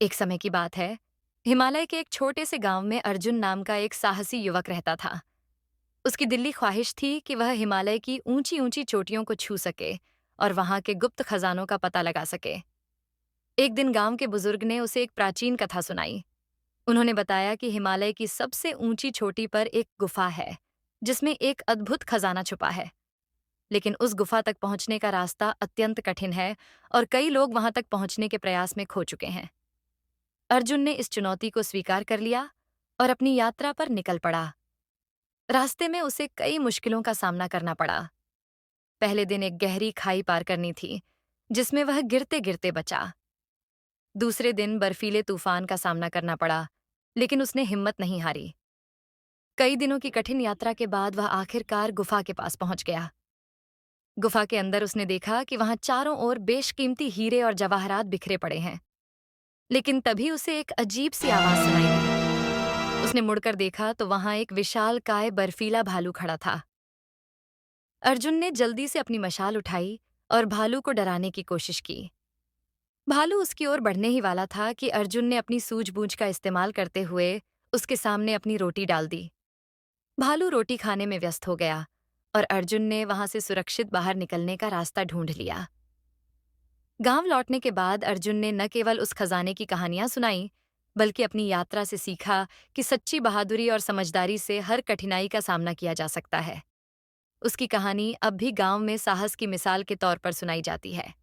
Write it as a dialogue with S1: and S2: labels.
S1: एक समय की बात है। हिमालय के एक छोटे से गांव में अर्जुन नाम का एक साहसी युवक रहता था। उसकी दिली ख्वाहिश थी कि वह हिमालय की ऊंची ऊंची चोटियों को छू सके और वहां के गुप्त खजानों का पता लगा सके। एक दिन गांव के बुजुर्ग ने उसे एक प्राचीन कथा सुनाई। उन्होंने बताया कि हिमालय की सबसे ऊंची चोटी पर एक गुफा है, जिसमें एक अद्भुत खजाना छुपा है। लेकिन उस गुफा तक पहुंचने का रास्ता अत्यंत कठिन है और कई लोग वहां तक पहुंचने के प्रयास में खो चुके हैं। अर्जुन ने इस चुनौती को स्वीकार कर लिया और अपनी यात्रा पर निकल पड़ा। रास्ते में उसे कई मुश्किलों का सामना करना पड़ा। पहले दिन एक गहरी खाई पार करनी थी, जिसमें वह गिरते गिरते बचा। दूसरे दिन बर्फीले तूफान का सामना करना पड़ा, लेकिन उसने हिम्मत नहीं हारी। कई दिनों की कठिन यात्रा के बाद वह आखिरकार गुफा के पास पहुंच गया। गुफा के अंदर उसने देखा कि वहां चारों ओर बेशकीमती हीरे और जवाहरात बिखरे पड़े हैं। लेकिन तभी उसे एक अजीब सी आवाज सुनाई दी। उसने मुड़कर देखा तो वहां एक विशालकाय बर्फीला भालू खड़ा था। अर्जुन ने जल्दी से अपनी मशाल उठाई और भालू को डराने की कोशिश की। भालू उसकी ओर बढ़ने ही वाला था कि अर्जुन ने अपनी सूझबूझ का इस्तेमाल करते हुए उसके सामने अपनी रोटी डाल दी। भालू रोटी खाने में व्यस्त हो गया और अर्जुन ने वहां से सुरक्षित बाहर निकलने का रास्ता ढूंढ लिया। गांव लौटने के बाद अर्जुन ने न केवल उस खजाने की कहानियां सुनाई, बल्कि अपनी यात्रा से सीखा कि सच्ची बहादुरी और समझदारी से हर कठिनाई का सामना किया जा सकता है। उसकी कहानी अब भी गांव में साहस की मिसाल के तौर पर सुनाई जाती है।